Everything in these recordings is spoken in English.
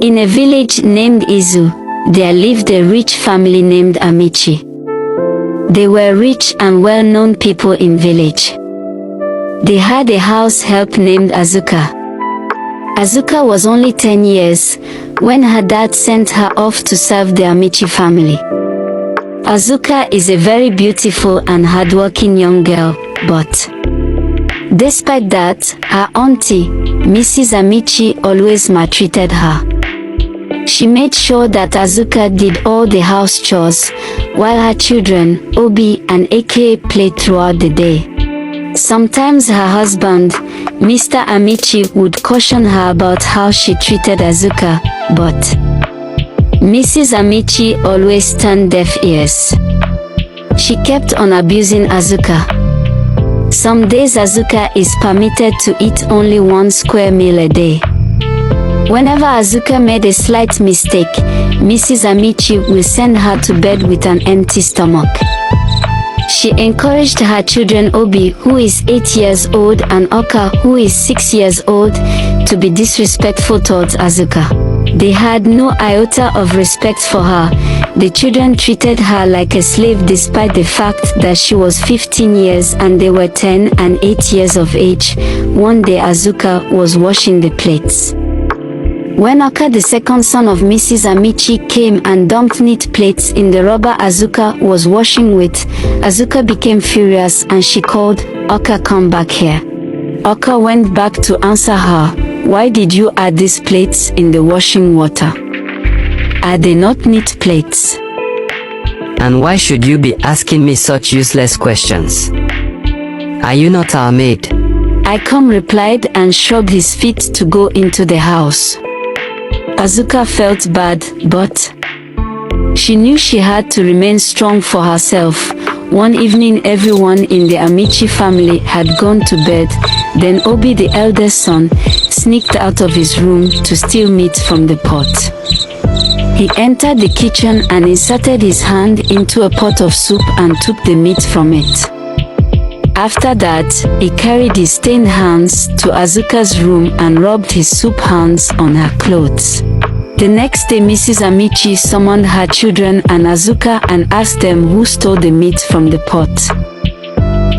In a village named Izu, there lived a rich family named Amici. They were rich and well-known people in village. They had a house help named Azuka. Azuka was only 10 years when her dad sent her off to serve the Amici family. Azuka is a very beautiful and hardworking young girl, but despite that, her auntie, Mrs. Amici, always maltreated her. She made sure that Azuka did all the house chores, while her children, Obi and Aka, played throughout the day. Sometimes her husband, Mr. Amici, would caution her about how she treated Azuka, but Mrs. Amici always turned deaf ears. She kept on abusing Azuka. Some days Azuka is permitted to eat only 1 square meal a day. Whenever Azuka made a slight mistake, Mrs. Amici will send her to bed with an empty stomach. She encouraged her children Obi, who is 8 years old, and Oka, who is 6 years old, to be disrespectful towards Azuka. They had no iota of respect for her. The children treated her like a slave despite the fact that she was 15 years and they were 10 and 8 years of age. One day Azuka was washing the plates. When Oka, the second son of Mrs. Amici, came and dumped neat plates in the rubber Azuka was washing with, Azuka became furious and she called, "Oka, come back here." Oka went back to answer her, "Why did you add these plates in the washing water? Are they not neat plates? And why should you be asking me such useless questions? Are you not our maid?" Icom replied and shrugged his feet to go into the house. Azuka felt bad, but she knew she had to remain strong for herself. One evening everyone in the Amici family had gone to bed. Then Obi, the eldest son, sneaked out of his room to steal meat from the pot. He entered the kitchen and inserted his hand into a pot of soup and took the meat from it. After that, he carried his stained hands to Azuka's room and rubbed his soup hands on her clothes. The next day Mrs. Amici summoned her children and Azuka and asked them who stole the meat from the pot.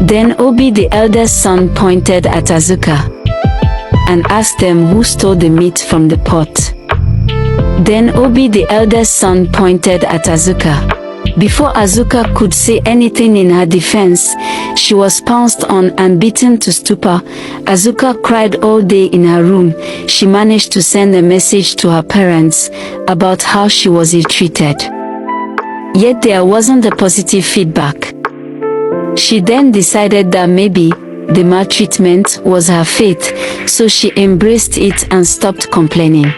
Then Obi, the eldest son, pointed at Azuka and asked them who stole the meat from the pot. Then Obi, the eldest son, pointed at Azuka. Before Azuka could say anything in her defense, she was pounced on and beaten to stupor. Azuka cried all day in her room. She managed to send a message to her parents about how she was ill-treated. Yet there wasn't a positive feedback. She then decided that maybe the maltreatment was her fate, so she embraced it and stopped complaining.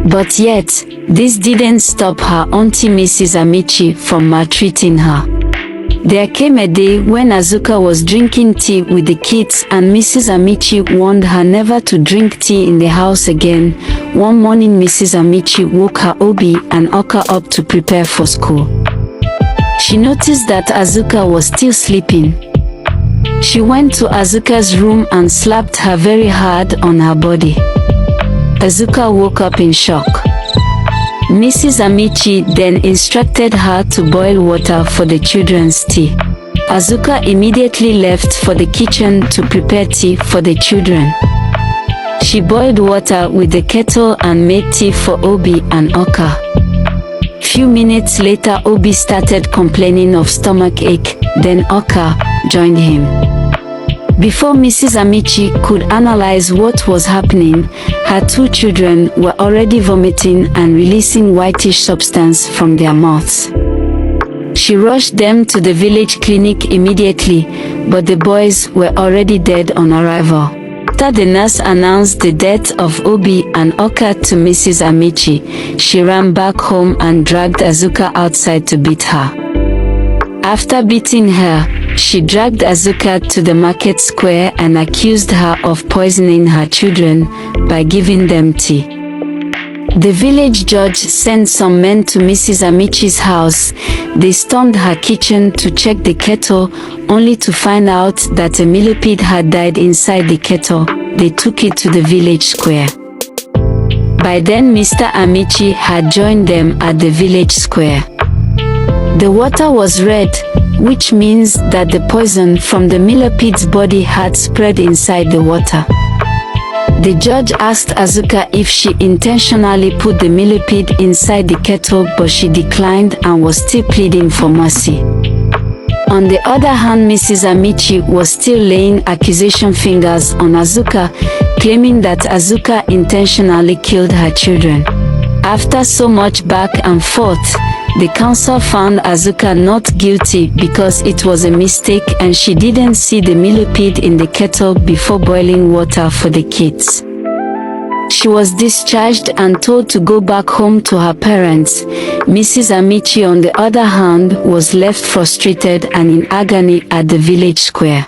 But yet, this didn't stop her auntie Mrs. Amici from maltreating her. There came a day when Azuka was drinking tea with the kids and Mrs. Amici warned her never to drink tea in the house again. One morning Mrs. Amici woke her Obi and Oka up to prepare for school. She noticed that Azuka was still sleeping. She went to Azuka's room and slapped her very hard on her body. Azuka woke up in shock. Mrs. Amici then instructed her to boil water for the children's tea. Azuka immediately left for the kitchen to prepare tea for the children. She boiled water with the kettle and made tea for Obi and Oka. Few minutes later Obi started complaining of stomach ache, then Oka joined him. Before Mrs. Amici could analyze what was happening, her 2 children were already vomiting and releasing whitish substance from their mouths. She rushed them to the village clinic immediately, but the boys were already dead on arrival. After the nurse announced the death of Obi and Oka to Mrs. Amici, she ran back home and dragged Azuka outside to beat her. After beating her, she dragged Azuka to the market square and accused her of poisoning her children by giving them tea. The village judge sent some men to Mrs. Amici's house. They stormed her kitchen to check the kettle, only to find out that a millipede had died inside the kettle. They took it to the village square. By then, Mr. Amici had joined them at the village square. The water was red, which means that the poison from the millipede's body had spread inside the water. The judge asked Azuka if she intentionally put the millipede inside the kettle, but she declined and was still pleading for mercy. On the other hand, Mrs. Amici was still laying accusation fingers on Azuka, claiming that Azuka intentionally killed her children. After so much back and forth, the council found Azuka not guilty because it was a mistake and she didn't see the millipede in the kettle before boiling water for the kids. She was discharged and told to go back home to her parents. Mrs. Amici, on the other hand, was left frustrated and in agony at the village square.